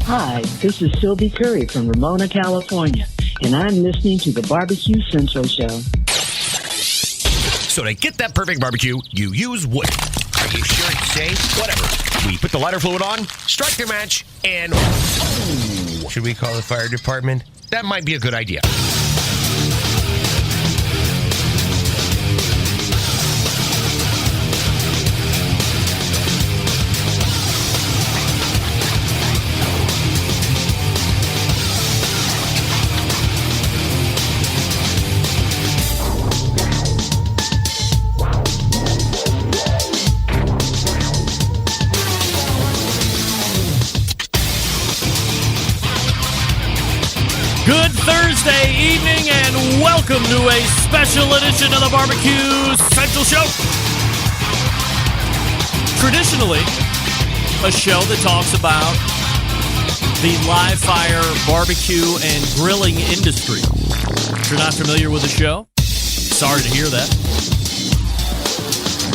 Hi, this is Sylvie Curry from Ramona, California, and I'm listening to the Barbecue Central Show. So to get that perfect barbecue, you use wood. Are you sure it's safe? Whatever. We put the lighter fluid on, strike the match, and... Oh, should we call the fire department? That might be a good idea. Good Thursday evening and welcome to a special edition of the Barbecue Central Show. Traditionally, a show that talks about the live fire barbecue and grilling industry. If you're not familiar with the show, sorry to hear that.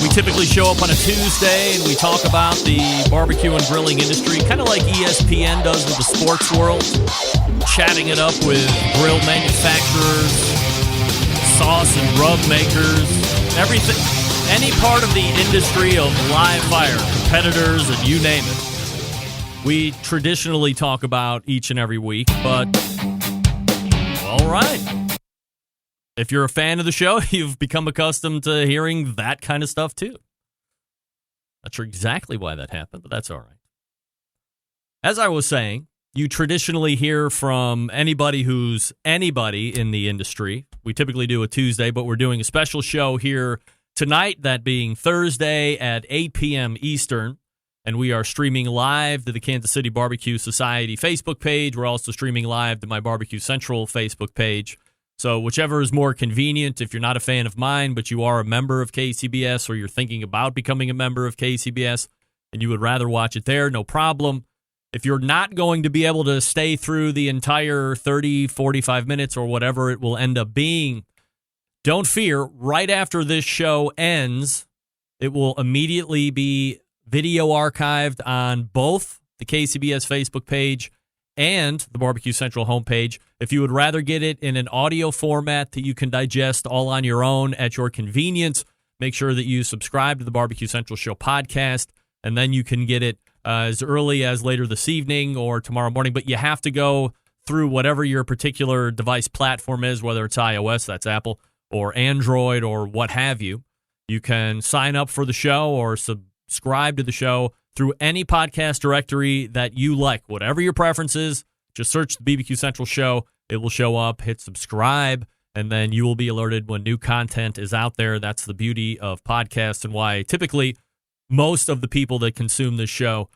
We typically show up on a Tuesday and we talk about the barbecue and grilling industry, kind of like ESPN does with the sports world. Chatting it up with grill manufacturers, sauce and rub makers, everything, any part of the industry of live fire, competitors, and you name it. We traditionally talk about each and every week, but all right. If you're a fan of the show, you've become accustomed to hearing that kind of stuff too. Not sure exactly why that happened, but that's all right. As I was saying, you traditionally hear from anybody who's anybody in the industry. We typically do a Tuesday, but we're doing a special show here tonight, that being Thursday at 8 p.m. Eastern. And we are streaming live to the Kansas City Barbecue Society Facebook page. We're also streaming live to my Barbecue Central Facebook page. So whichever is more convenient, if you're not a fan of mine, but you are a member of KCBS or you're thinking about becoming a member of KCBS and you would rather watch it there, no problem. If you're not going to be able to stay through the entire 30, 45 minutes or whatever it will end up being, don't fear. Right after this show ends, it will immediately be video archived on both the KCBS Facebook page and the Barbecue Central homepage. If you would rather get it in an audio format that you can digest all on your own at your convenience, make sure that you subscribe to the Barbecue Central Show podcast, and then you can get it as early as later this evening or tomorrow morning. But you have to go through whatever your particular device platform is, whether it's iOS, that's Apple, or Android, or what have you. You can sign up for the show or subscribe to the show through any podcast directory that you like. Whatever your preference is, just search the BBQ Central Show. It will show up, hit subscribe, and then you will be alerted when new content is out there. That's the beauty of podcasts and why typically most of the people that consume this show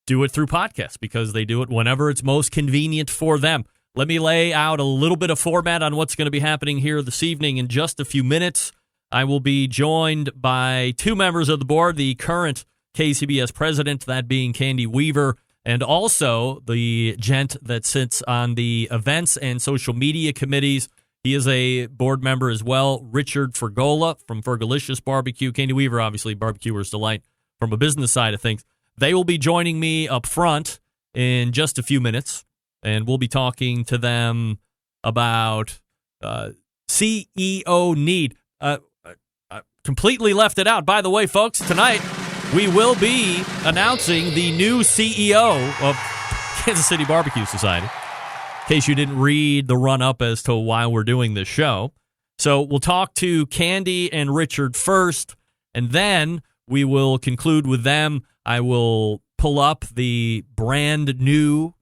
do it through podcasts, because they do it whenever it's most convenient for them. Let me lay out a little bit of format on what's going to be happening here this evening. In just a few minutes, I will be joined by two members of the board, the current KCBS president, that being Candy Weaver, and also the gent that sits on the events and social media committees. He is a board member as well, Richard Fergola from Fergalicious Barbecue. Candy Weaver, obviously, Barbecuer's Delight from a business side of things. They will be joining me up front in just a few minutes, and we'll be talking to them about CEO need. Completely left it out. By the way, folks, tonight we will be announcing the new CEO of Kansas City Barbecue Society, in case you didn't read the run-up as to why we're doing this show. So we'll talk to Candy and Richard first, and then we will conclude with them. I will pull up the brand new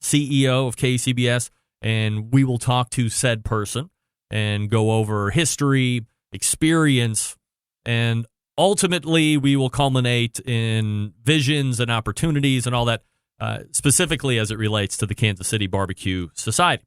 CEO of KCBS, and we will talk to said person and go over history, experience, and ultimately we will culminate in visions and opportunities and all that, specifically as it relates to the Kansas City Barbecue Society.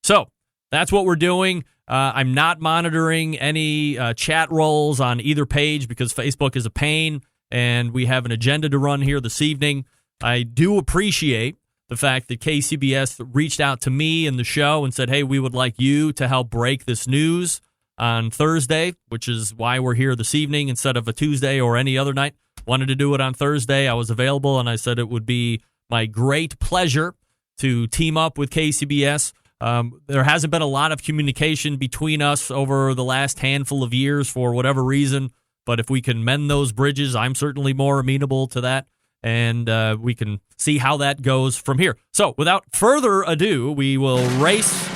So that's what we're doing. I'm not monitoring any chat rolls on either page because Facebook is a pain, and we have an agenda to run here this evening. I do appreciate the fact that KCBS reached out to me in the show and said, hey, we would like you to help break this news on Thursday, which is why we're here this evening instead of a Tuesday or any other night. Wanted to do it on Thursday. I was available, and I said it would be my great pleasure to team up with KCBS. There hasn't been a lot of communication between us over the last handful of years for whatever reason, but if we can mend those bridges, I'm certainly more amenable to that, and we can see how that goes from here. So without further ado, we will race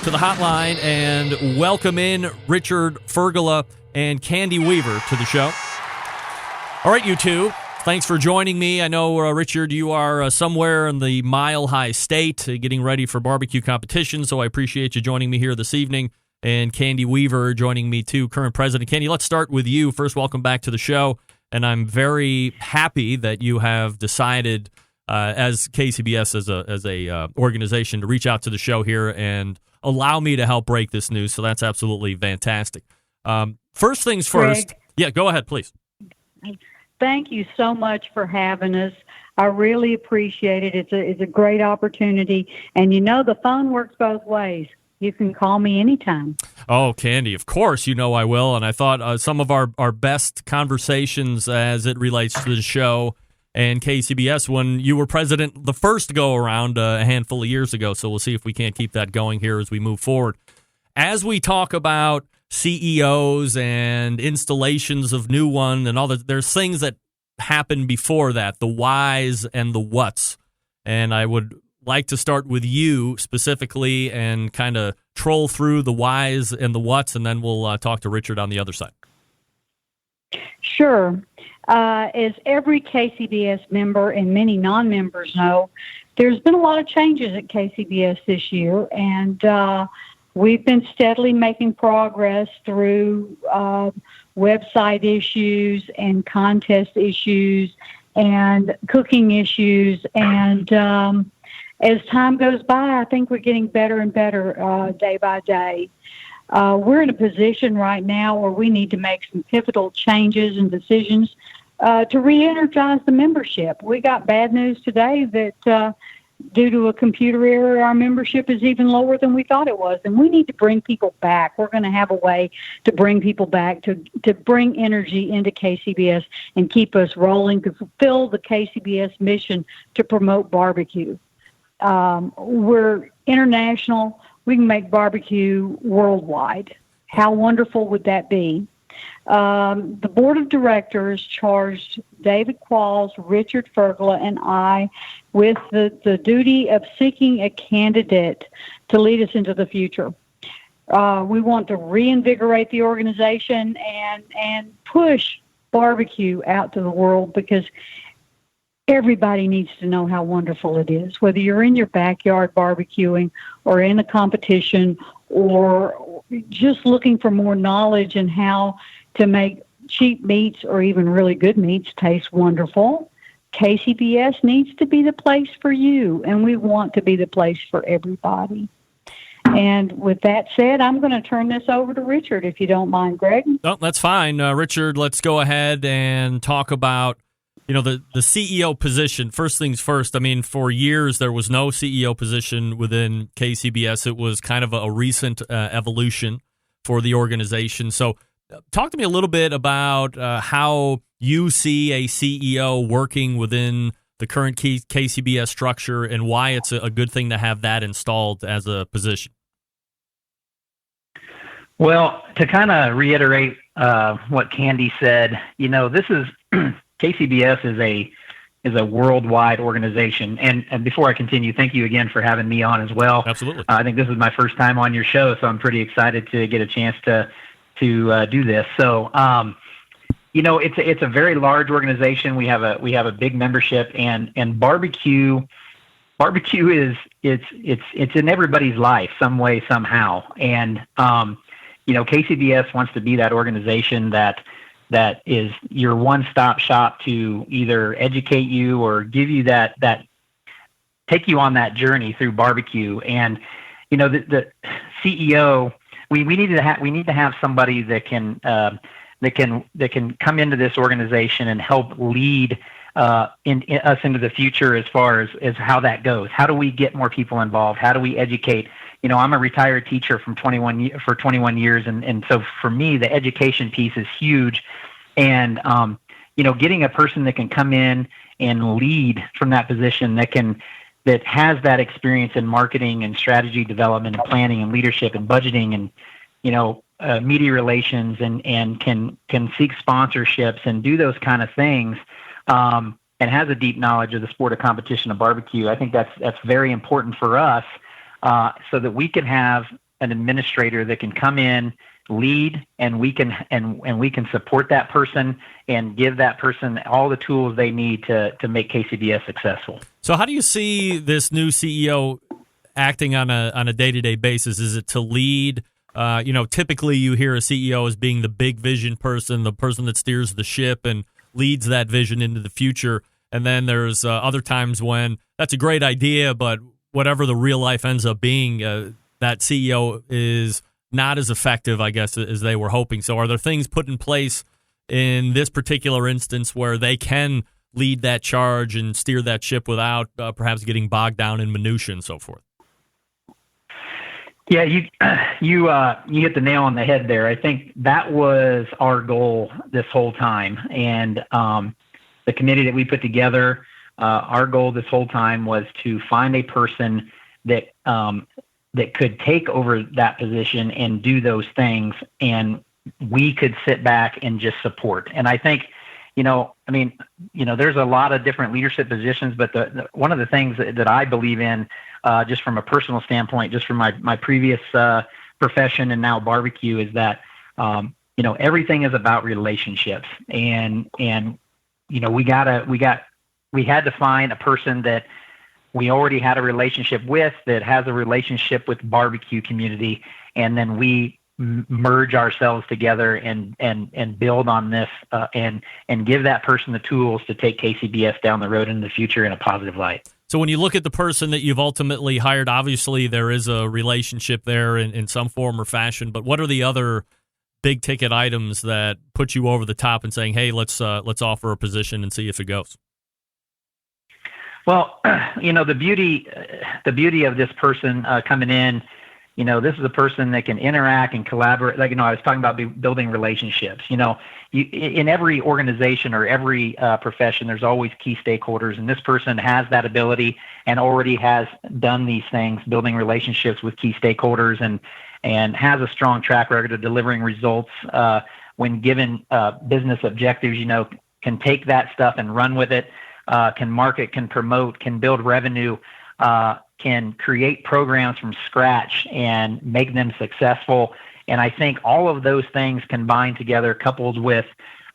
to the hotline and welcome in Richard Fergala and Candy Weaver to the show. All right, you two. Thanks for joining me. I know, Richard, you are somewhere in the Mile High State getting ready for barbecue competition, so I appreciate you joining me here this evening. And Candy Weaver joining me too, current president. Candy, let's start with you. First, welcome back to the show. And I'm very happy that you have decided, as KCBS, as a organization, to reach out to the show here and allow me to help break this news. So that's absolutely fantastic. First things first. Greg, yeah, go ahead, please. thank you so much for having us. I really appreciate it. It's a great opportunity. And the phone works both ways. You can call me anytime. Oh, Candy, of course, I will. And I thought some of our best conversations as it relates to the show and KCBS when you were president the first go-around a handful of years ago. So we'll see if we can't keep that going here as we move forward. As we talk about CEOs and installations of new one and all that, there's things that happen before that, the whys and the whats. And I would like to start with you specifically and kind of troll through the whys and the whats, and then we'll talk to Richard on the other side. Sure. As every KCBS member and many non-members know, there's been a lot of changes at KCBS this year, and we've been steadily making progress through website issues and contest issues and cooking issues. And as time goes by, I think we're getting better and better day by day. We're in a position right now where we need to make some pivotal changes and decisions to re-energize the membership. We got bad news today that due to a computer error, our membership is even lower than we thought it was, and we need to bring people back. We're going to have a way to bring people back, to bring energy into KCBS and keep us rolling, to fulfill the KCBS mission to promote barbecue. We're international. We can make barbecue worldwide. How wonderful would that be? The board of directors charged David Qualls, Richard Fergala, and I with the duty of seeking a candidate to lead us into the future. We want to reinvigorate the organization and push barbecue out to the world, because everybody needs to know how wonderful it is, whether you're in your backyard barbecuing or in a competition or just looking for more knowledge in how to make cheap meats or even really good meats taste wonderful. KCBS needs to be the place for you, and we want to be the place for everybody. And with that said, I'm going to turn this over to Richard, if you don't mind, Greg. No, that's fine. Richard, let's go ahead and talk about the CEO position. First things first, I mean, for years there was no CEO position within KCBS. It was kind of a recent evolution for the organization. So talk to me a little bit about how you see a CEO working within the current KCBS structure and why it's a good thing to have that installed as a position. Well, to kind of reiterate what Candy said, this is KCBS is a worldwide organization. And before I continue, thank you again for having me on as well. Absolutely. I think this is my first time on your show, so I'm pretty excited to get a chance to do this. So, it's a very large organization. We have a big membership, and barbecue is it's in everybody's life some way, somehow. And KCBS wants to be that organization that is your one-stop shop to either educate you or give you that take you on that journey through barbecue. And the CEO, we need to have somebody that can come into this organization and help lead us into the future as far as how that goes. How do we get more people involved? How do we educate? I'm a retired teacher for 21 years, and so for me, the education piece is huge. And getting a person that can come in and lead from that position, that can that has that experience in marketing and strategy development and planning and leadership and budgeting and, media relations and can seek sponsorships and do those kind of things, and has a deep knowledge of the sport of competition of barbecue. I think that's very important for us, so that we can have an administrator that can come in, lead, and we can support that person and give that person all the tools they need to make KCBS successful. So how do you see this new CEO acting on a day-to-day basis? Is it to lead? Typically you hear a CEO as being the big vision person, the person that steers the ship and leads that vision into the future. And then there's other times when that's a great idea, but whatever the real life ends up being, that CEO is not as effective, I guess, as they were hoping. So are there things put in place in this particular instance where they can lead that charge and steer that ship without perhaps getting bogged down in minutia and so forth? Yeah, you hit the nail on the head there. I think that was our goal this whole time. And the committee that we put together, our goal this whole time was to find a person that could take over that position and do those things, and we could sit back and just support. And I think, there's a lot of different leadership positions, but one of the things that I believe in, just from a personal standpoint, just from my previous profession and now barbecue, is that, everything is about relationships. And we had to find a person that we already had a relationship with, that has a relationship with the barbecue community, and then we merge ourselves together and build on this, and give that person the tools to take KCBS down the road in the future in a positive light. So when you look at the person that you've ultimately hired, obviously there is a relationship there in some form or fashion, but what are the other big ticket items that put you over the top and saying, hey, let's offer a position and see if it goes? Well, the beauty of this person coming in, this is a person that can interact and collaborate. Like, I was talking about building relationships. In every organization or every profession, there's always key stakeholders, and this person has that ability and already has done these things, building relationships with key stakeholders, and has a strong track record of delivering results when given business objectives. Can take that stuff and run with it. Can market, can promote, can build revenue, can create programs from scratch and make them successful. And I think all of those things combined together, coupled with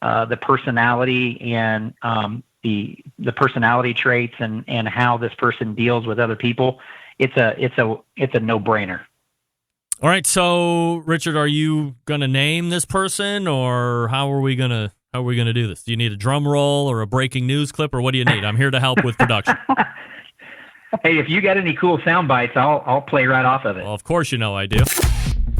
the personality and the personality traits and how this person deals with other people, it's a no-brainer. All right. So, Richard, are you going to name this person, or how are we going to do this? Do you need a drum roll or a breaking news clip, or what do you need? I'm here to help with production. Hey, if you got any cool sound bites, I'll play right off of it. Well, of course you know I do.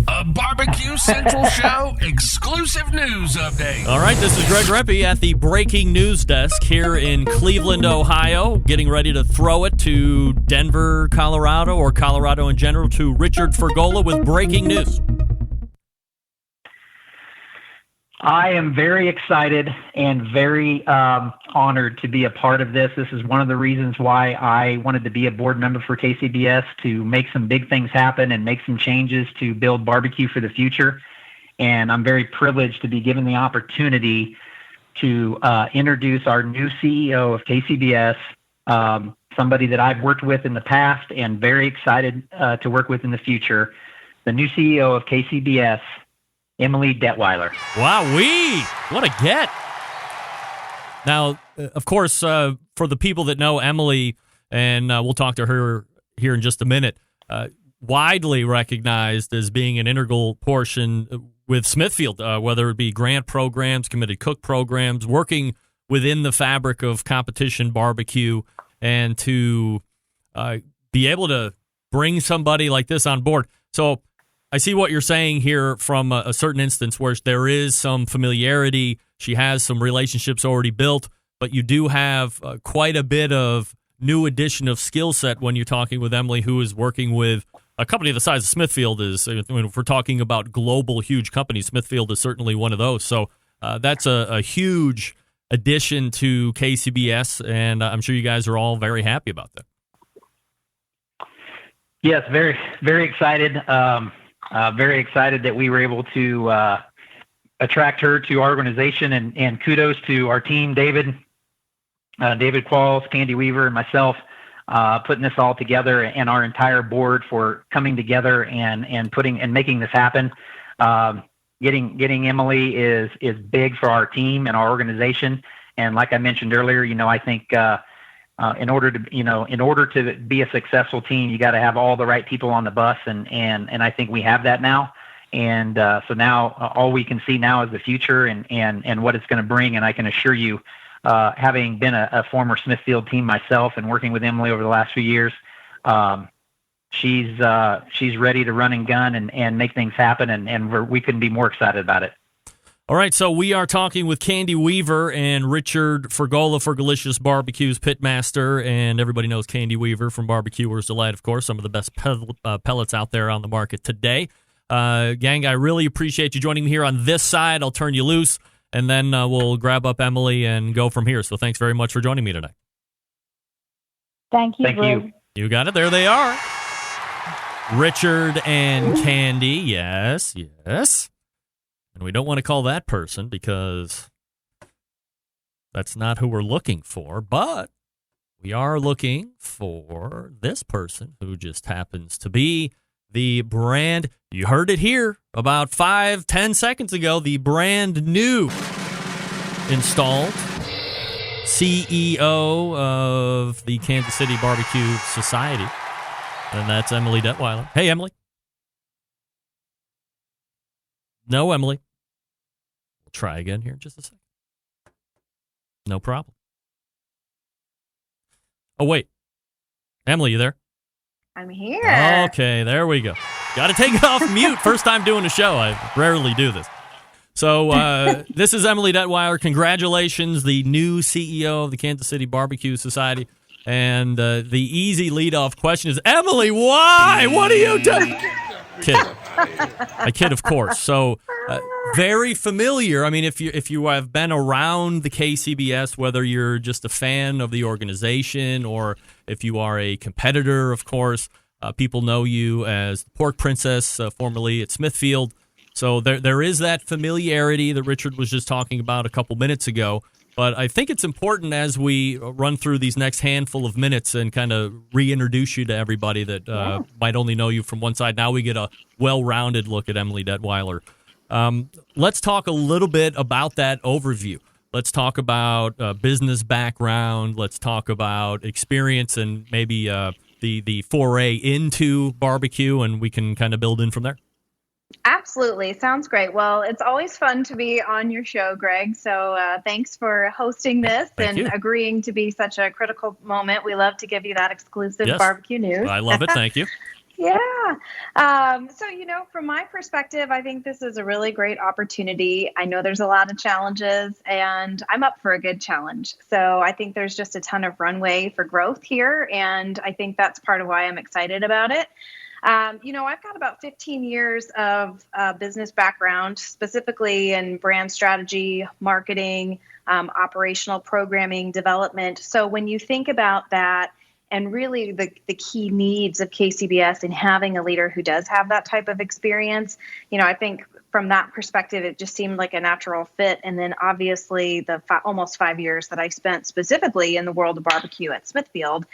A Barbecue Central Show exclusive news update. All right, this is Greg Rempe at the breaking news desk here in Cleveland, Ohio, getting ready to throw it to Denver, Colorado, or Colorado in general, to Richard Fergola with breaking news. I am very excited and very honored to be a part of this. This is one of the reasons why I wanted to be a board member for KCBS, to make some big things happen and make some changes to build barbecue for the future. And I'm very privileged to be given the opportunity to introduce our new CEO of KCBS, somebody that I've worked with in the past and very excited to work with in the future, the new CEO of KCBS, Emily Detweiler. Wowee! What a get. Now, of course, for the people that know Emily, and we'll talk to her here in just a minute, widely recognized as being an integral portion with Smithfield, whether it be grant programs, committed cook programs, working within the fabric of competition barbecue, and to be able to bring somebody like this on board. So I see what you're saying here from a certain instance where there is some familiarity. She has some relationships already built, but you do have quite a bit of new addition of skill set when you're talking with Emily, who is working with a company the size of Smithfield is. If we're talking about global, huge companies, Smithfield is certainly one of those. So that's a huge addition to KCBS, and I'm sure you guys are all very happy about that. Yes, very, very excited. Very excited that we were able to attract her to our organization, and kudos to our team, David Qualls, Candy Weaver, and myself, putting this all together, and our entire board for coming together and making this happen. Getting Emily is big for our team and our organization. And like I mentioned earlier, I think in order to be a successful team, you got to have all the right people on the bus, and I think we have that now. And so now all we can see now is the future and what it's going to bring. And I can assure you, having been a former Smithfield team myself and working with Emily over the last few years, she's ready to run and gun and make things happen. And we couldn't be more excited about it. All right, so we are talking with Candy Weaver and Richard Fergola for Delicious Barbecue's pitmaster, and everybody knows Candy Weaver from Barbecuer's Delight, of course, some of the best pellets out there on the market today. Gang, I really appreciate you joining me here on this side. I'll turn you loose, and then we'll grab up Emily and go from here. So thanks very much for joining me tonight. Thank you. Thank you. You got it. There they are. Richard and Candy. Yes. And we don't want to call that person because that's not who we're looking for, but we are looking for this person who just happens to be the brand. You heard it here about 5-10 seconds ago, the brand new installed CEO of the Kansas City Barbecue Society, and that's Emily Detweiler. Hey, Emily. No, Emily. We'll try again here in just a second. No problem. Oh, wait. Emily, you there? I'm here. Okay, there we go. Got to take it off mute. First time doing a show. I rarely do this. So this is Emily Detweiler. Congratulations, the new CEO of the Kansas City Barbecue Society. And the easy leadoff question is, Emily, why? What are you doing? Kidding. I kid, of course. So very familiar. I mean, if you have been around the KCBS, whether you're just a fan of the organization or if you are a competitor, of course, people know you as the Pork Princess, formerly at Smithfield. So there is that familiarity that Richard was just talking about a couple minutes ago. But I think it's important as we run through these next handful of minutes and kind of reintroduce you to everybody that might only know you from one side. Now we get a well-rounded look at Emily Detweiler. Let's talk a little bit about that overview. Let's talk about business background. Let's talk about experience and maybe the foray into barbecue, and we can kind of build in from there. Absolutely. Sounds great. Well, it's always fun to be on your show, Greg. So thanks for hosting this and agreeing to be such a critical moment. We love to give you that exclusive barbecue news. I love it. Thank you. Yeah. So, from my perspective, I think this is a really great opportunity. I know there's a lot of challenges, and I'm up for a good challenge. So I think there's just a ton of runway for growth here, and I think that's part of why I'm excited about it. I've got about 15 years of business background, specifically in brand strategy, marketing, operational programming, development. So when you think about that and really the key needs of KCBS and having a leader who does have that type of experience, I think from that perspective, it just seemed like a natural fit. And then obviously the almost 5 years that I spent specifically in the world of barbecue at Smithfield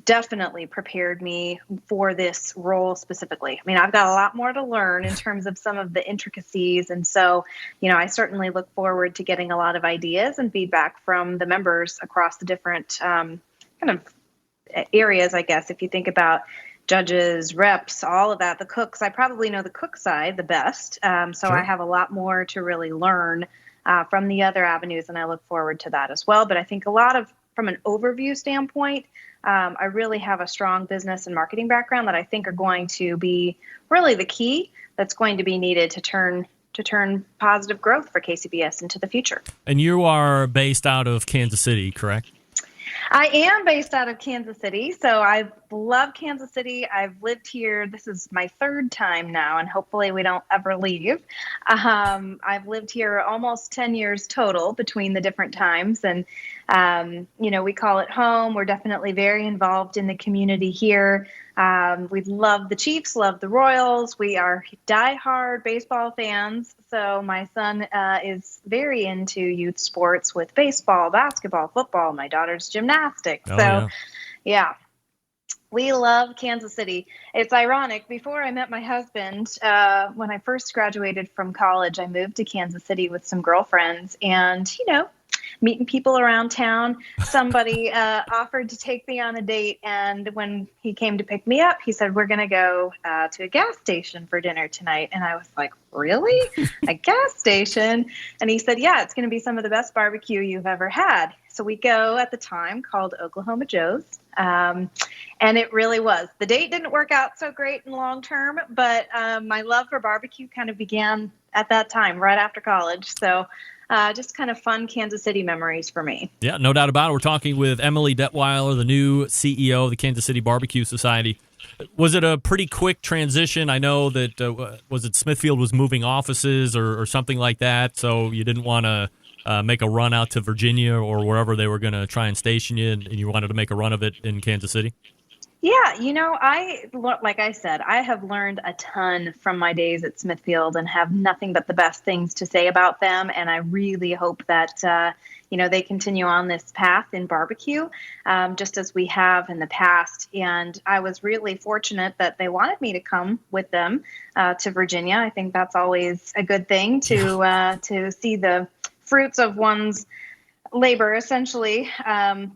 definitely prepared me for this role specifically. I mean, I've got a lot more to learn in terms of some of the intricacies. And so, I certainly look forward to getting a lot of ideas and feedback from the members across the different kind of areas, I guess. If you think about judges, reps, all of that, the cooks, I probably know the cook side the best. So sure. I have a lot more to really learn from the other avenues, and I look forward to that as well. But I think from an overview standpoint, I really have a strong business and marketing background that I think are going to be really the key that's going to be needed to turn positive growth for KCBS into the future. And you are based out of Kansas City, correct? I am based out of Kansas City, so I love Kansas City. I've lived here. This is my third time now, and hopefully we don't ever leave. I've lived here almost 10 years total between the different times, and We call it home. We're definitely very involved in the community here. We love the Chiefs, love the Royals. We are diehard baseball fans. So my son is very into youth sports with baseball, basketball, football. My daughter's gymnastics. Yeah. We love Kansas City. It's ironic. Before I met my husband, when I first graduated from college, I moved to Kansas City with some girlfriends and, meeting people around town. Somebody offered to take me on a date. And when he came to pick me up, he said, we're going to go to a gas station for dinner tonight. And I was like, really? A gas station? And he said, yeah, it's going to be some of the best barbecue you've ever had. So we go at the time called Oklahoma Joe's. And it really was. The date didn't work out so great in long term, but my love for barbecue kind of began at that time, right after college. So just kind of fun Kansas City memories for me. Yeah, no doubt about it. We're talking with Emily Detweiler, the new CEO of the Kansas City Barbecue Society. Was it a pretty quick transition? I know that, was it Smithfield was moving offices or something like that, so you didn't want to make a run out to Virginia or wherever they were going to try and station you, and you wanted to make a run of it in Kansas City? Yeah, like I said, I have learned a ton from my days at Smithfield and have nothing but the best things to say about them. And I really hope that, they continue on this path in barbecue, just as we have in the past. And I was really fortunate that they wanted me to come with them to Virginia. I think that's always a good thing to see the fruits of one's labor, essentially,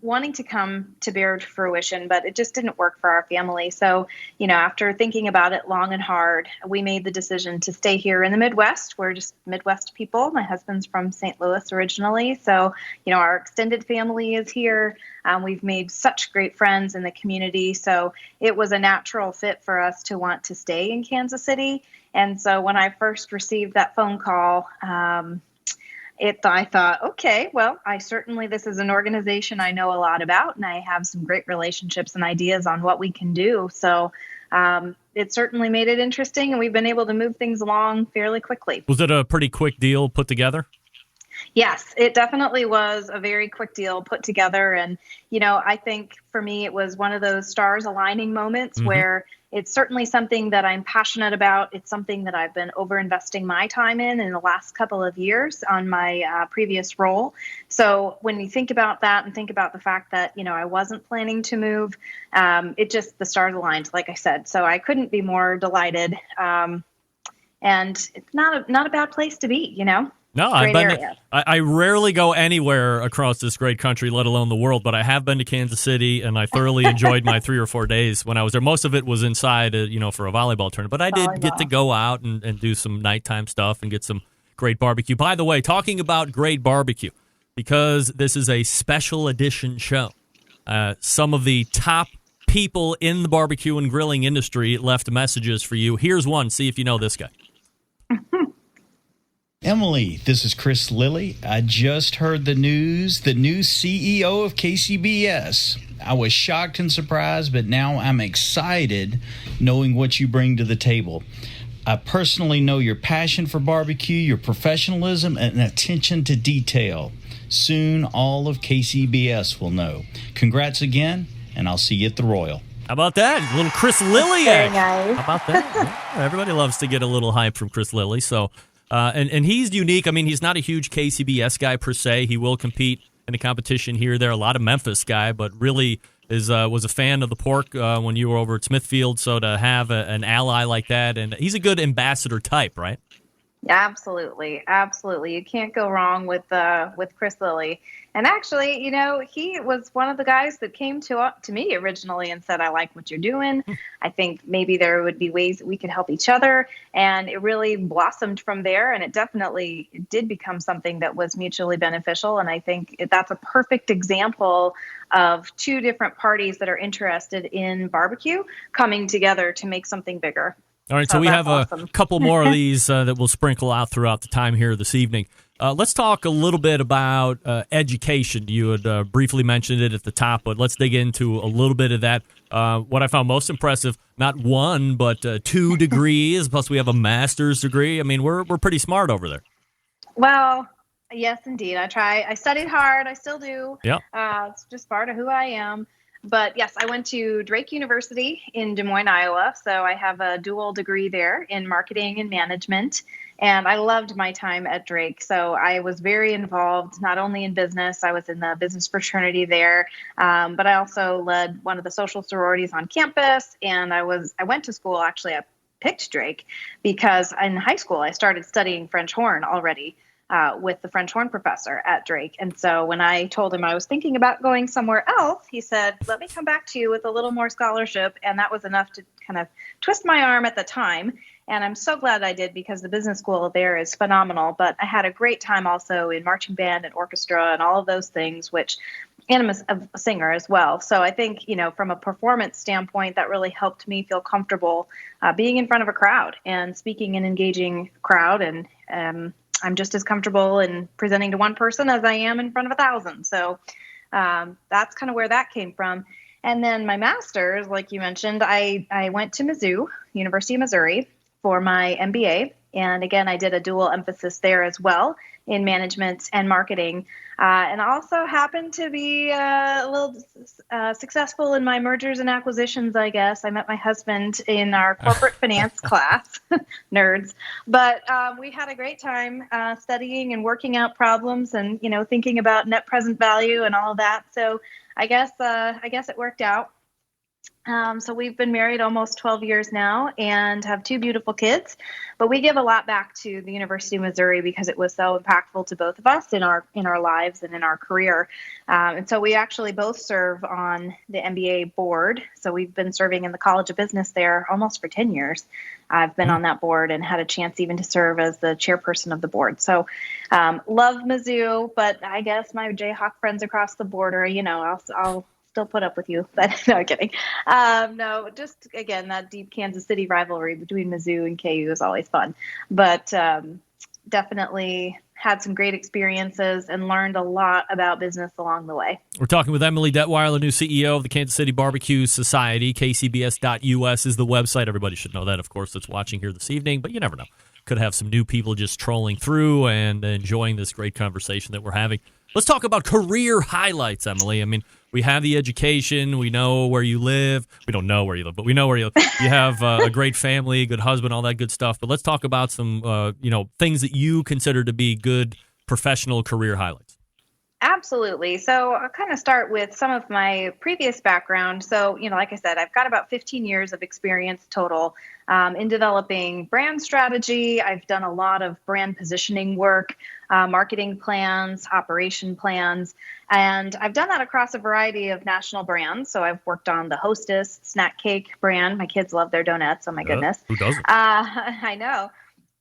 wanting to come to bear fruition, but it just didn't work for our family. So, after thinking about it long and hard, we made the decision to stay here in the Midwest. We're just Midwest people. My husband's from St. Louis originally. So, our extended family is here. We've made such great friends in the community. So it was a natural fit for us to want to stay in Kansas City. And so when I first received that phone call, I thought, okay, well, this is an organization I know a lot about, and I have some great relationships and ideas on what we can do. So it certainly made it interesting, and we've been able to move things along fairly quickly. Was it a pretty quick deal put together? Yes, it definitely was a very quick deal put together. And, I think for me, it was one of those stars aligning moments where it's certainly something that I'm passionate about. It's something that I've been over-investing my time in the last couple of years on my previous role. So when you think about that and think about the fact that, I wasn't planning to move, the stars aligned, like I said. So I couldn't be more delighted. And it's not a bad place to be, No, I rarely go anywhere across this great country, let alone the world, but I have been to Kansas City, and I thoroughly enjoyed my 3 or 4 days when I was there. Most of it was inside, for a volleyball tournament, but I did get to go out and do some nighttime stuff and get some great barbecue. By the way, talking about great barbecue, because this is a special edition show, some of the top people in the barbecue and grilling industry left messages for you. Here's one. See if you know this guy. Emily, this is Chris Lilly. I just heard the news, the new CEO of KCBS. I was shocked and surprised, but now I'm excited knowing what you bring to the table. I personally know your passion for barbecue, your professionalism, and attention to detail. Soon, all of KCBS will know. Congrats again, and I'll see you at the Royal. How about that? A little Chris Lilly. Very nice. How about that? Yeah, everybody loves to get a little hype from Chris Lilly, so... And he's unique. I mean, he's not a huge KCBS guy per se. He will compete in a competition here or there. A lot of Memphis guy, but really was a fan of the pork when you were over at Smithfield. So to have an ally like that, and he's a good ambassador type, right? Absolutely. You can't go wrong with Chris Lilly. And actually, he was one of the guys that came to me originally and said, I like what you're doing. I think maybe there would be ways that we could help each other. And it really blossomed from there. And it definitely did become something that was mutually beneficial. And I think that's a perfect example of 2 different parties that are interested in barbecue coming together to make something bigger. All right, so we have awesome. A couple more of these that we'll sprinkle out throughout the time here this evening. Let's talk a little bit about education. You had briefly mentioned it at the top, but let's dig into a little bit of that. What I found most impressive, not 1, but 2 degrees, plus we have a master's degree. I mean, we're pretty smart over there. Well, Yes, indeed. I studied hard. I still do. Yeah. It's just part of who I am. But yes, I went to Drake University in Des Moines, Iowa. So I have a dual degree there in marketing and management. And I loved my time at Drake. So I was very involved, not only in business, I was in the business fraternity there, but I also led one of the social sororities on campus. And I went to school, actually, I picked Drake because in high school, I started studying French horn already. With the French horn professor at Drake. And so when I told him I was thinking about going somewhere else, he said, let me come back to you with a little more scholarship. And that was enough to kind of twist my arm at the time. And I'm so glad I did because the business school there is phenomenal. But I had a great time also in marching band and orchestra and all of those things, and I'm a singer as well. So I think, from a performance standpoint, that really helped me feel comfortable being in front of a crowd and speaking and engaging crowd. And I'm just as comfortable in presenting to one person as I am in front of 1,000. So that's kind of where that came from. And then my master's, like you mentioned, I went to Mizzou, University of Missouri, for my MBA. And again, I did a dual emphasis there as well in management and marketing. And also happened to be a little successful in my mergers and acquisitions, I guess. I met my husband in our corporate finance class, nerds. But we had a great time studying and working out problems and, thinking about net present value and all of that. So I guess it worked out. So we've been married almost 12 years now and have 2 beautiful kids, but we give a lot back to the University of Missouri because it was so impactful to both of us in our lives and in our career. And so we actually both serve on the MBA board. So we've been serving in the College of Business there almost for 10 years. I've been on that board and had a chance even to serve as the chairperson of the board. So love Mizzou, but I guess my Jayhawk friends across the border, I'll still put up with you, but no, kidding. No, just again, that deep Kansas City rivalry between Mizzou and KU is always fun, but definitely had some great experiences and learned a lot about business along the way. We're talking with Emily Detweiler, new CEO of the Kansas City Barbecue Society. KCBS.us is the website. Everybody should know that, of course, that's watching here this evening, but you never know. Could have some new people just trolling through and enjoying this great conversation that we're having. Let's talk about career highlights, Emily. I mean, we have the education. We know where you live. We don't know where you live, but we know where you live. You have a great family, good husband, all that good stuff. But let's talk about some, things that you consider to be good professional career highlights. Absolutely. So I'll kind of start with some of my previous background. So, like I said, I've got about 15 years of experience total in developing brand strategy. I've done a lot of brand positioning work, marketing plans, operation plans, and I've done that across a variety of national brands. So I've worked on the Hostess snack cake brand. My kids love their donuts. Oh, my goodness. Who doesn't? I know.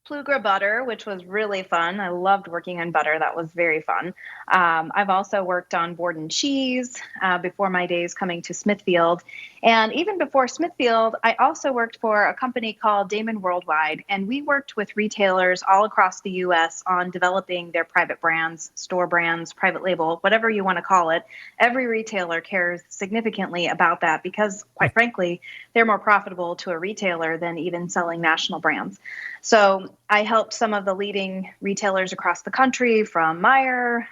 Plugra butter, which was really fun. I loved working on butter. That was very fun. I've also worked on board and cheese before my days coming to Smithfield. And even before Smithfield, I also worked for a company called Damon Worldwide. And we worked with retailers all across the U.S. on developing their private brands, store brands, private label, whatever you want to call it. Every retailer cares significantly about that because, quite frankly, they're more profitable to a retailer than even selling national brands. So I helped some of the leading retailers across the country, from Meijer,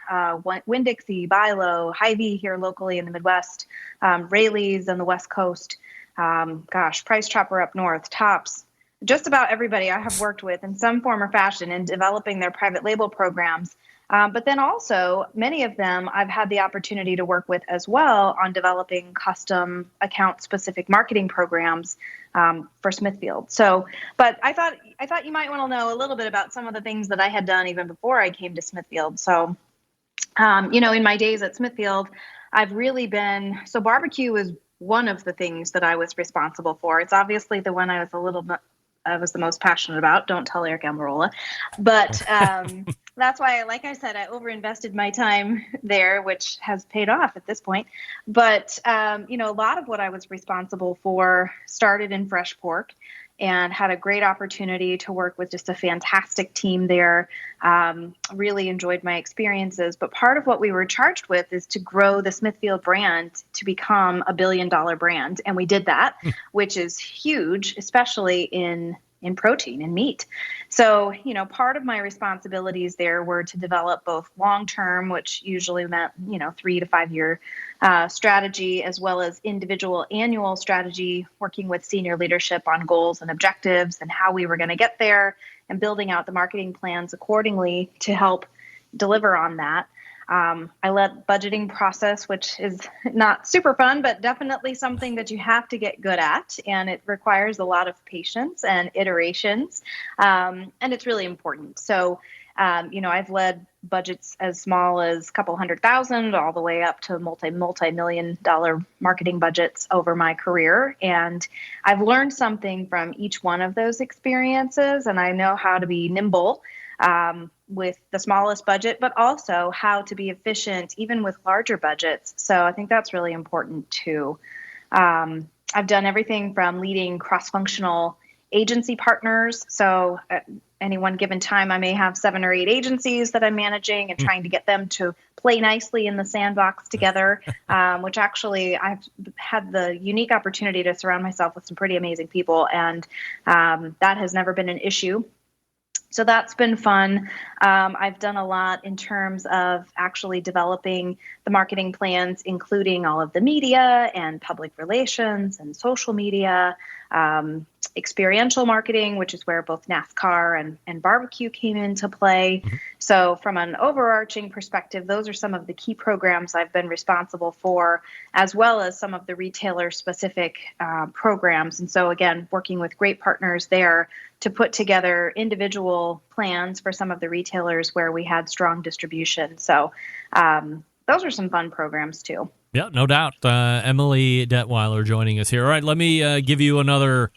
Winn-Dixie, Bilo, Hy-Vee here locally in the Midwest, Rayleigh's on the West Coast, Price Chopper up north, Tops, just about everybody I have worked with in some form or fashion in developing their private label programs. But then also, many of them I've had the opportunity to work with as well on developing custom account-specific marketing programs for Smithfield. So, but I thought you might want to know a little bit about some of the things that I had done even before I came to Smithfield. So, in my days at Smithfield, I've really been, so barbecue is one of the things that I was responsible for. It's obviously the one I was the most passionate about. Don't tell Eric Almirola. But that's why, like I said, I overinvested my time there, which has paid off at this point. But, a lot of what I was responsible for started in fresh pork and had a great opportunity to work with just a fantastic team there. Really enjoyed my experiences. But part of what we were charged with is to grow the Smithfield brand to become $1 billion brand. And we did that, which is huge, especially in in protein and meat. So, part of my responsibilities there were to develop both long-term, which usually meant, 3 to 5 year strategy, as well as individual annual strategy, working with senior leadership on goals and objectives and how we were going to get there and building out the marketing plans accordingly to help deliver on that. I led budgeting process, which is not super fun, but definitely something that you have to get good at. And it requires a lot of patience and iterations. And it's really important. So, I've led budgets as small as a couple $100,000 all the way up to multi-million-dollar marketing budgets over my career. And I've learned something from each one of those experiences. And I know how to be nimble with the smallest budget, but also how to be efficient even with larger budgets. So I think that's really important too. I've done everything from leading cross-functional agency partners. So at any one given time, I may have 7 or 8 agencies that I'm managing and trying to get them to play nicely in the sandbox together, which actually I've had the unique opportunity to surround myself with some pretty amazing people. And that has never been an issue. So that's been fun. I've done a lot in terms of actually developing the marketing plans, including all of the media and public relations and social media, experiential marketing, which is where both NASCAR and barbecue came into play. Mm-hmm. So from an overarching perspective, those are some of the key programs I've been responsible for, as well as some of the retailer-specific programs. And so, again, working with great partners there to put together individual plans for some of the retailers where we had strong distribution. So those are some fun programs, too. Yeah, no doubt. Emily Detweiler joining us here. All right, let me give you another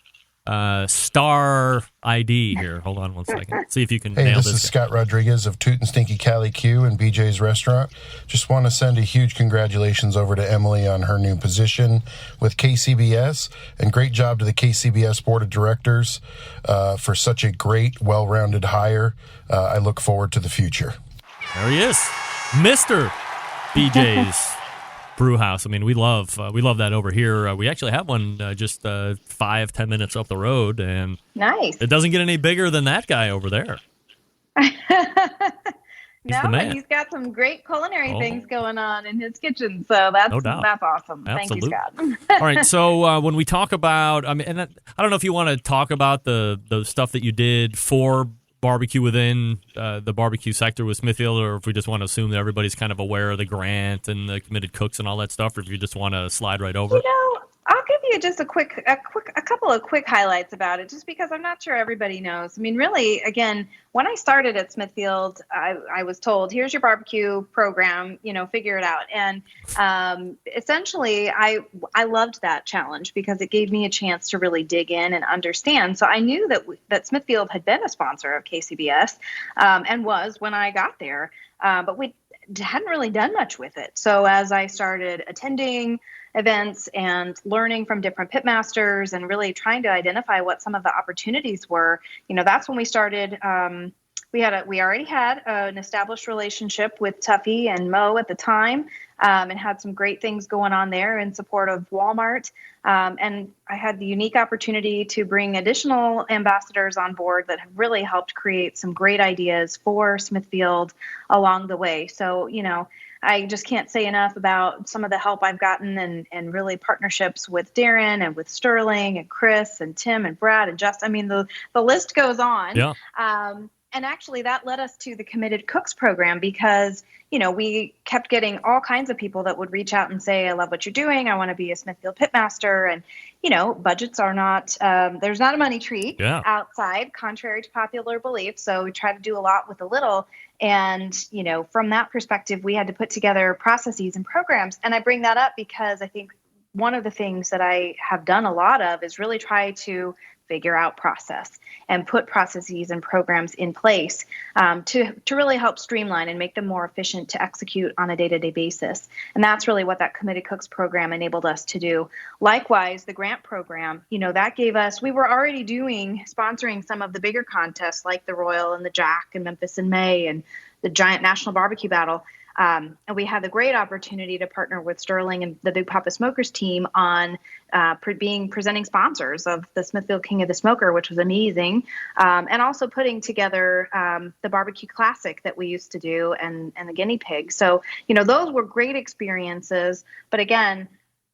star ID here. Hold on one second. See if you can nail this. This is Scott Rodriguez of Tootin' Stinky Cali Q and BJ's Restaurant. Just want to send a huge congratulations over to Emily on her new position with KCBS, and great job to the KCBS Board of Directors for such a great, well-rounded hire. I look forward to the future. There he is, Mr. BJ's Brewhouse. I mean, we love that over here. We actually have one just 5-10 minutes up the road, and nice. It doesn't get any bigger than that guy over there. No, he's got some great culinary things going on in his kitchen, so that's awesome. Absolutely. Thank you, All Scott. right, so when we talk about, I don't know if you want to talk about the stuff that you did for barbecue within the barbecue sector with Smithfield, or if we just want to assume that everybody's kind of aware of the grant and the committed cooks and all that stuff, or if you just want to slide right over it. I'll give you just a couple of quick highlights about it, just because I'm not sure everybody knows. I mean, really, again, when I started at Smithfield, I was told, here's your barbecue program, figure it out. And essentially, I loved that challenge because it gave me a chance to really dig in and understand. So I knew that Smithfield had been a sponsor of KCBS and was when I got there, but we hadn't really done much with it. So as I started attending events and learning from different pitmasters and really trying to identify what some of the opportunities were, that's when we started. We already had an established relationship with Tuffy and Mo at the time, and had some great things going on there in support of Walmart. And I had the unique opportunity to bring additional ambassadors on board that have really helped create some great ideas for Smithfield along the way. So, I just can't say enough about some of the help I've gotten and really partnerships with Darren and with Sterling and Chris and Tim and Brad and Justin. I mean, the list goes on. Yeah. And actually that led us to the Committed Cooks program because, we kept getting all kinds of people that would reach out and say, I love what you're doing. I want to be a Smithfield pitmaster. And, budgets are not, there's not a money tree outside, contrary to popular belief. So we try to do a lot with a little. And, from that perspective, we had to put together processes and programs. And I bring that up because I think one of the things that I have done a lot of is really try to figure out process and put processes and programs in place to really help streamline and make them more efficient to execute on a day-to-day basis. And that's really what that Committed Cooks program enabled us to do. Likewise, the grant program, that gave us, we were already sponsoring some of the bigger contests like the Royal and the Jack and Memphis in May and the Giant National Barbecue Battle. And we had the great opportunity to partner with Sterling and the Big Papa Smokers team on being presenting sponsors of the Smithfield King of the Smoker, which was amazing, and also putting together the barbecue classic that we used to do and the guinea pig. So, those were great experiences. But again,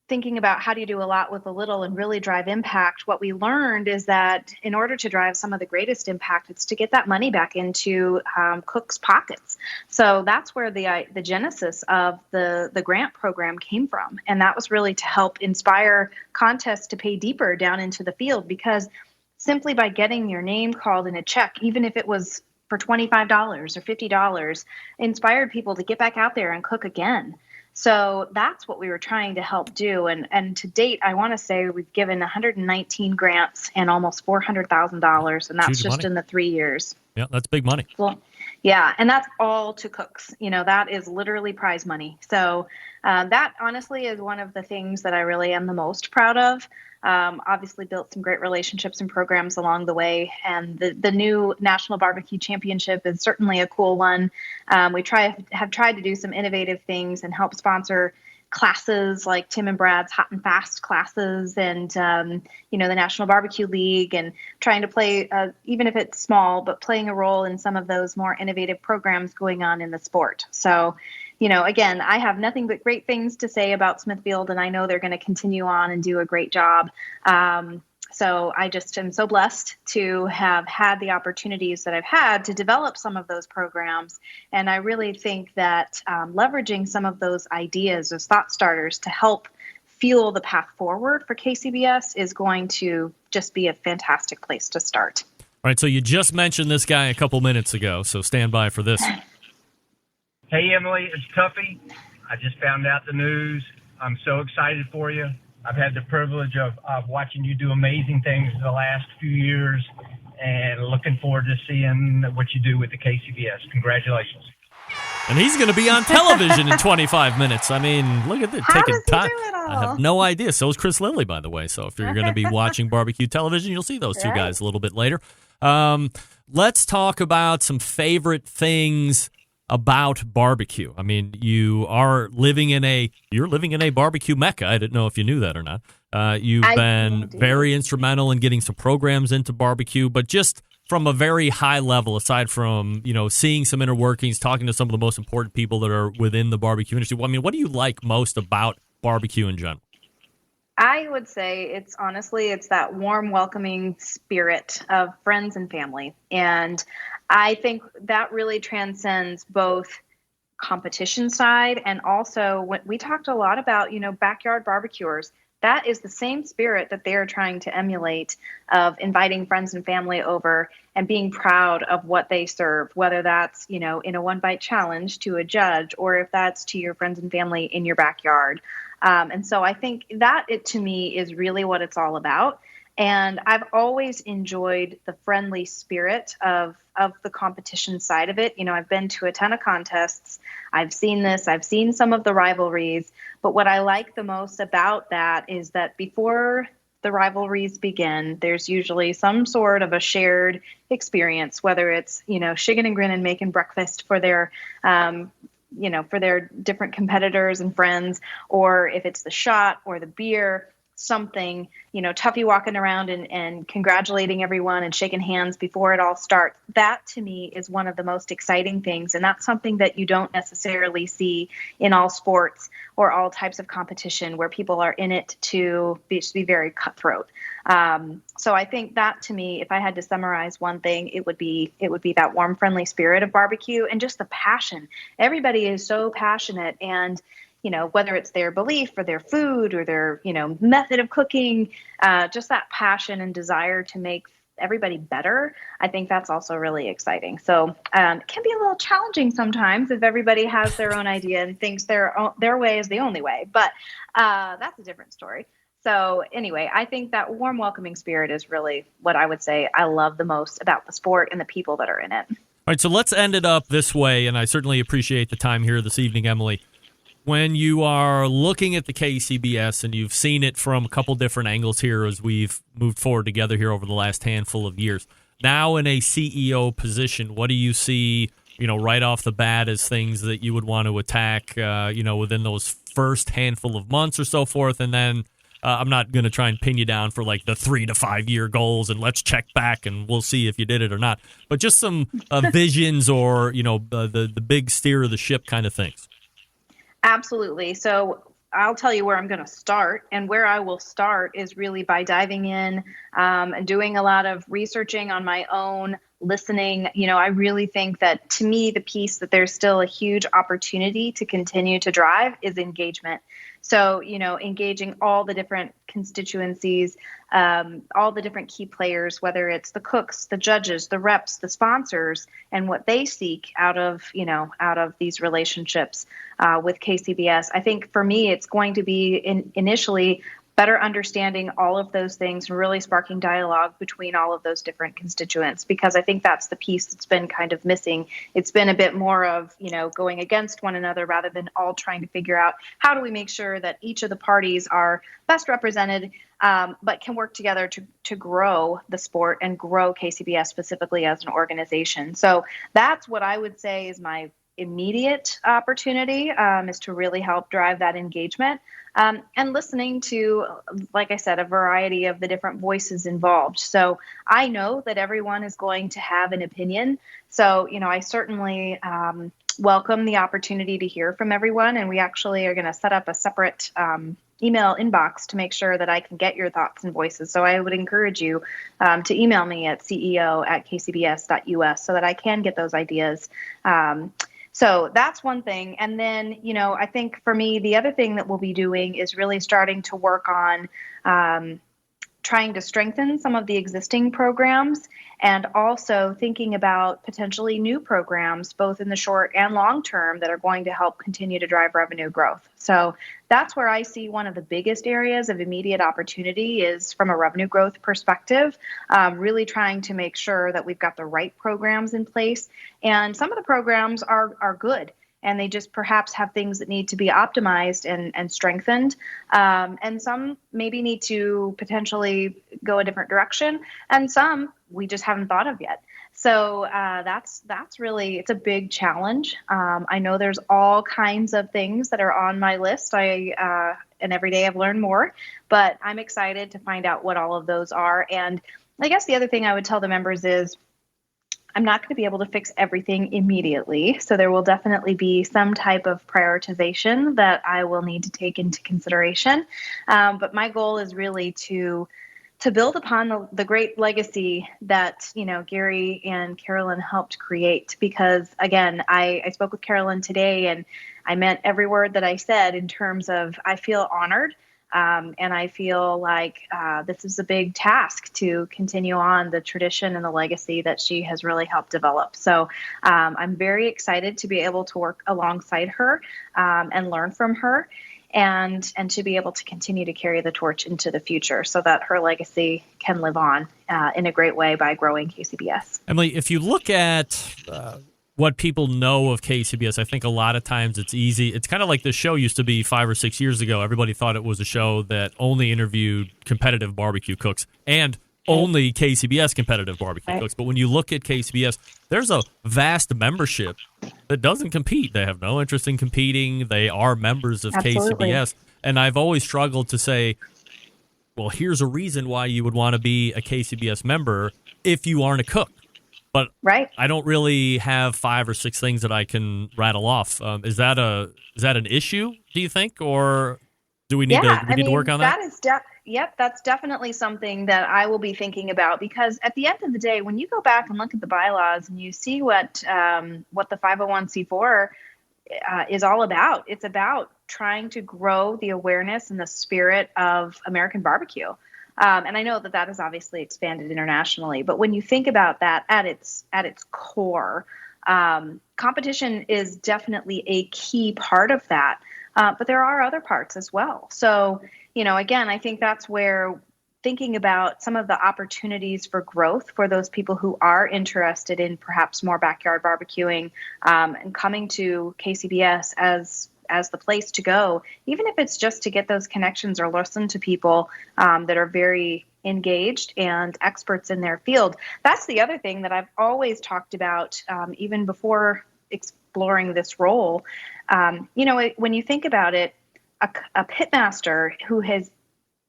thinking about how do you do a lot with a little and really drive impact, what we learned is that in order to drive some of the greatest impact, it's to get that money back into cooks' pockets. So that's where the genesis of the grant program came from. And that was really to help inspire contests to pay deeper down into the field, because simply by getting your name called in a check, even if it was for $25 or $50, inspired people to get back out there and cook again. So that's what we were trying to help do. And to date, I want to say we've given 119 grants and almost $400,000. And that's just in the 3 years. Yeah, that's big money. Well, yeah. And that's all to cooks. That is literally prize money. So that honestly is one of the things that I really am the most proud of. Obviously built some great relationships and programs along the way. And the new National Barbecue Championship is certainly a cool one. We have tried to do some innovative things and help sponsor classes like Tim and Brad's Hot and Fast classes and, the National Barbecue League, and trying to play, even if it's small, but playing a role in some of those more innovative programs going on in the sport. So, again, I have nothing but great things to say about Smithfield, and I know they're going to continue on and do a great job. So I just am so blessed to have had the opportunities that I've had to develop some of those programs. And I really think that leveraging some of those ideas as thought starters to help fuel the path forward for KCBS is going to just be a fantastic place to start. All right, so you just mentioned this guy a couple minutes ago, so stand by for this. Hey, Emily, it's Tuffy. I just found out the news. I'm so excited for you. I've had the privilege of watching you do amazing things the last few years, and looking forward to seeing what you do with the KCBS. Congratulations. And he's going to be on television in 25 minutes. I mean, look at that. How does he do it all? I have no idea. So is Chris Lilly, by the way. So if you're going to be watching barbecue television, you'll see those two guys a little bit later. Let's talk about some favorite things about barbecue. I mean, you're living in a barbecue mecca. I didn't know if you knew that or not. You've been very instrumental in getting some programs into barbecue, but just from a very high level, aside from, seeing some inner workings, talking to some of the most important people that are within the barbecue industry. I mean, what do you like most about barbecue in general? I would say it's that warm, welcoming spirit of friends and family. And I think that really transcends both competition side and also what we talked a lot about, backyard barbecuers. That is the same spirit that they're trying to emulate, of inviting friends and family over and being proud of what they serve, whether that's, in a one bite challenge to a judge, or if that's to your friends and family in your backyard. And so I think that to me is really what it's all about. And I've always enjoyed the friendly spirit of the competition side of it. I've been to a ton of contests. I've seen some of the rivalries. But what I like the most about that is that before the rivalries begin, there's usually some sort of a shared experience, whether it's, shiggin' and grinnin' making breakfast for their for their different competitors and friends, or if it's the shot or the beer, something, Tuffy walking around and congratulating everyone and shaking hands before it all starts. That to me is one of the most exciting things. And that's something that you don't necessarily see in all sports or all types of competition, where people are in it to be very cutthroat. So I think that to me, if I had to summarize one thing, it would be that warm, friendly spirit of barbecue and just the passion. Everybody is so passionate, and whether it's their belief or their food or their, method of cooking, just that passion and desire to make everybody better. I think that's also really exciting. So it can be a little challenging sometimes if everybody has their own idea and thinks their way is the only way. But that's a different story. So anyway, I think that warm, welcoming spirit is really what I would say I love the most about the sport and the people that are in it. All right, so let's end it up this way, and I certainly appreciate the time here this evening, Emily. When you are looking at the KCBS, and you've seen it from a couple different angles here as we've moved forward together here over the last handful of years, now in a CEO position, what do you see right off the bat as things that you would want to attack, within those first handful of months or so forth. And then I'm not going to try and pin you down for like the 3 to 5 year goals and let's check back and we'll see if you did it or not. But just some visions or, the big steer of the ship kind of things. Absolutely. So I'll tell you where I'm going to start, and where I will start is really by diving in and doing a lot of researching on my own, listening. I really think that, to me, the piece that there's still a huge opportunity to continue to drive is engagement. So, engaging all the different constituencies, all the different key players, whether it's the cooks, the judges, the reps, the sponsors, and what they seek out of these relationships with KCBS. I think for me, it's going to be initially better understanding all of those things and really sparking dialogue between all of those different constituents, because I think that's the piece that's been kind of missing. It's been a bit more of, going against one another rather than all trying to figure out how do we make sure that each of the parties are best represented, but can work together to grow the sport and grow KCBS specifically as an organization. So that's what I would say is my immediate opportunity, is to really help drive that engagement. And listening to, like I said, a variety of the different voices involved. So I know that everyone is going to have an opinion. So, I certainly welcome the opportunity to hear from everyone. And we actually are going to set up a separate email inbox to make sure that I can get your thoughts and voices. So I would encourage you to email me at ceo@kcbs.us so that I can get those ideas. So that's one thing. And then, I think for me, the other thing that we'll be doing is really starting to work on trying to strengthen some of the existing programs, and also thinking about potentially new programs, both in the short and long term, that are going to help continue to drive revenue growth. So that's where I see one of the biggest areas of immediate opportunity is from a revenue growth perspective, really trying to make sure that we've got the right programs in place. And some of the programs are good, and they just perhaps have things that need to be optimized and strengthened. And some maybe need to potentially go a different direction, and some we just haven't thought of yet. So that's really, it's a big challenge. I know there's all kinds of things that are on my list. And every day I've learned more, but I'm excited to find out what all of those are. And I guess the other thing I would tell the members is, I'm not going to be able to fix everything immediately. So there will definitely be some type of prioritization that I will need to take into consideration. But my goal is really to build upon the great legacy that, Gary and Carolyn helped create. Because again, I spoke with Carolyn today, and I meant every word that I said in terms of, I feel honored. And I feel like this is a big task to continue on the tradition and the legacy that she has really helped develop. So I'm very excited to be able to work alongside her and learn from her, and to be able to continue to carry the torch into the future so that her legacy can live on in a great way by growing KCBS. Emily, if you look at what people know of KCBS, I think a lot of times it's easy. It's kind of like the show used to be 5 or 6 years ago. Everybody thought it was a show that only interviewed competitive barbecue cooks and only KCBS competitive barbecue cooks. But when you look at KCBS, there's a vast membership that doesn't compete. They have no interest in competing. They are members of KCBS. And I've always struggled to say, well, here's a reason why you would want to be a KCBS member if you aren't a cook. But I don't really have 5 or 6 things that I can rattle off. Is that an issue, do you think, or do we need to work on that? That's definitely something that I will be thinking about, because at the end of the day, when you go back and look at the bylaws and you see what the 501c4 is all about, it's about trying to grow the awareness and the spirit of American barbecue. And I know that is obviously expanded internationally, but when you think about that at its core, competition is definitely a key part of that. But there are other parts as well. So, again, I think that's where thinking about some of the opportunities for growth for those people who are interested in perhaps more backyard barbecuing, and coming to KCBS as the place to go, even if it's just to get those connections or listen to people that are very engaged and experts in their field. That's the other thing that I've always talked about, even before exploring this role. When you think about it, a pitmaster who has,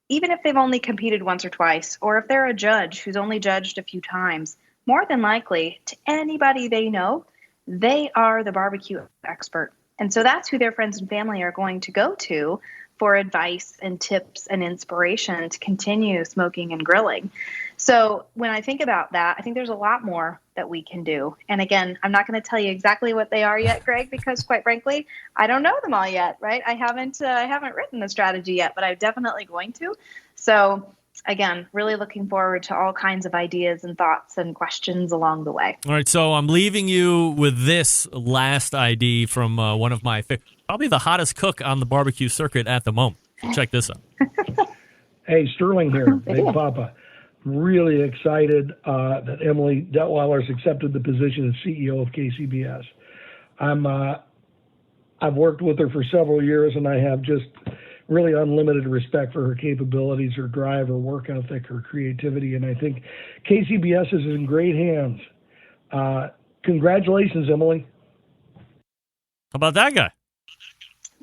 even if they've only competed once or twice, or if they're a judge who's only judged a few times, more than likely to anybody they know, they are the barbecue expert. And so that's who their friends and family are going to go to for advice and tips and inspiration to continue smoking and grilling. So when I think about that, I think there's a lot more that we can do. And again, I'm not going to tell you exactly what they are yet, Greg, because quite frankly, I don't know them all yet, right? I haven't written the strategy yet, but I'm definitely going to. So again, really looking forward to all kinds of ideas and thoughts and questions along the way. All right, so I'm leaving you with this last ID from one of my probably the hottest cook on the barbecue circuit at the moment. Check this out. Hey, Sterling here, Big Papa. Really excited that Emily Detweiler's accepted the position as CEO of KCBS. I've worked with her for several years, and I have just really unlimited respect for her capabilities, her drive, her work ethic, her creativity, and I think KCBS is in great hands. Congratulations, Emily. How about that guy?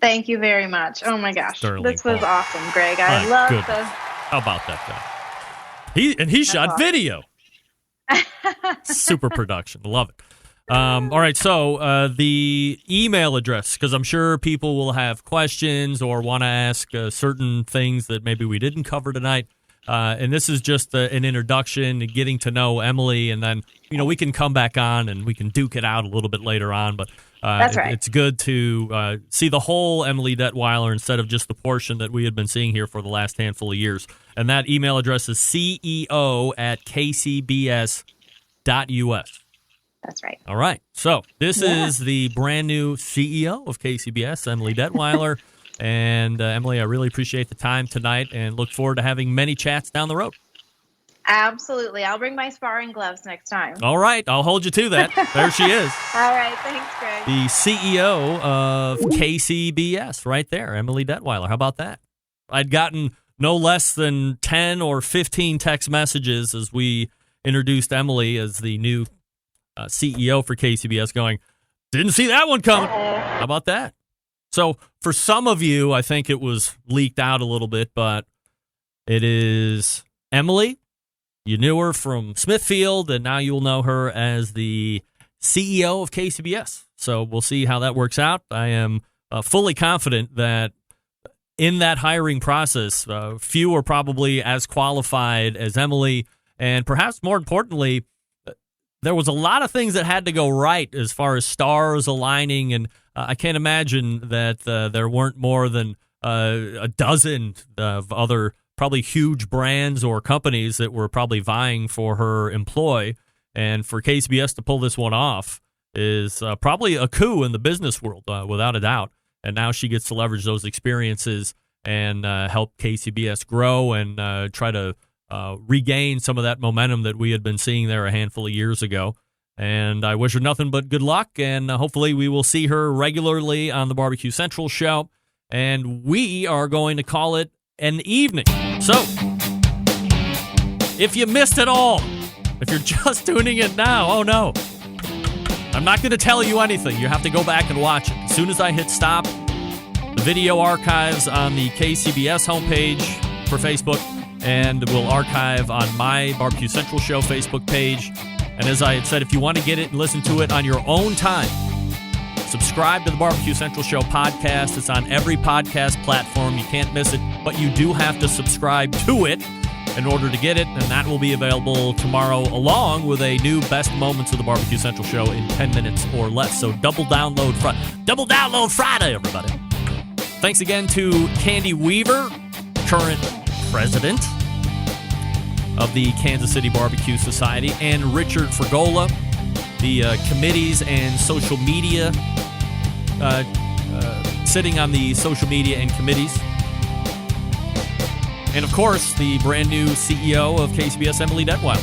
Thank you very much. Oh my gosh, Sterling this was Paul. awesome, Greg. I love goodness. the. How about that guy? He shot awesome. video. Super production. Love it. All right, so the email address, because I'm sure people will have questions or want to ask certain things that maybe we didn't cover tonight. And this is just an introduction, getting to know Emily, and then we can come back on and we can duke it out a little bit later on. But That's right. It's good to see the whole Emily Detweiler instead of just the portion that we had been seeing here for the last handful of years. And that email address is ceo@kcbs.us. That's right. All right. So this is the brand new CEO of KCBS, Emily Detweiler. And Emily, I really appreciate the time tonight and look forward to having many chats down the road. Absolutely. I'll bring my sparring gloves next time. All right. I'll hold you to that. There she is. All right. Thanks, Greg. The CEO of KCBS right there, Emily Detweiler. How about that? I'd gotten no less than 10 or 15 text messages as we introduced Emily as the new CEO for KCBS going, didn't see that one coming. How about that? So for some of you, I think it was leaked out a little bit, but it is Emily. You knew her from Smithfield, and now you'll know her as the CEO of KCBS. So we'll see how that works out. I am fully confident that in that hiring process, few are probably as qualified as Emily, and perhaps more importantly, there was a lot of things that had to go right as far as stars aligning, and I can't imagine that there weren't more than a dozen of other probably huge brands or companies that were probably vying for her employ. And for KCBS to pull this one off is probably a coup in the business world, without a doubt. And now she gets to leverage those experiences and help KCBS grow and try to regain some of that momentum that we had been seeing there a handful of years ago. And I wish her nothing but good luck, and hopefully we will see her regularly on the Barbecue Central show, and we are going to call it an evening. So, if you missed it all, if you're just tuning in now, oh no, I'm not going to tell you anything. You have to go back and watch it. As soon as I hit stop, the video archives on the KCBS homepage for Facebook, and will archive on my Barbecue Central Show Facebook page. And as I had said, if you want to get it and listen to it on your own time, subscribe to the Barbecue Central Show podcast. It's on every podcast platform. You can't miss it, but you do have to subscribe to it in order to get it, and that will be available tomorrow along with a new Best Moments of the Barbecue Central Show in 10 minutes or less. So double download Friday, everybody. Thanks again to Candy Weaver, current president of the Kansas City Barbecue Society, and Richard Fergola, the committees and social media, sitting on the social media and committees. And, of course, the brand new CEO of KCBS, Emily Detweiler.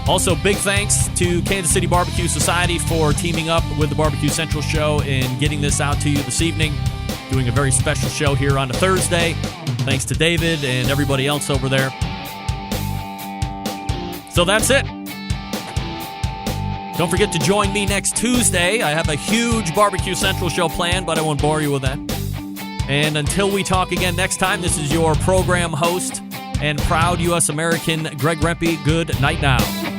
Also, big thanks to Kansas City Barbecue Society for teaming up with the Barbecue Central Show and getting this out to you this evening, doing a very special show here on a Thursday. Thanks to David and everybody else over there. So that's it. Don't forget to join me next Tuesday. I have a huge Barbecue Central show planned, but I won't bore you with that. And until we talk again next time, this is your program host and proud U.S. American, Greg Rempe. Good night now.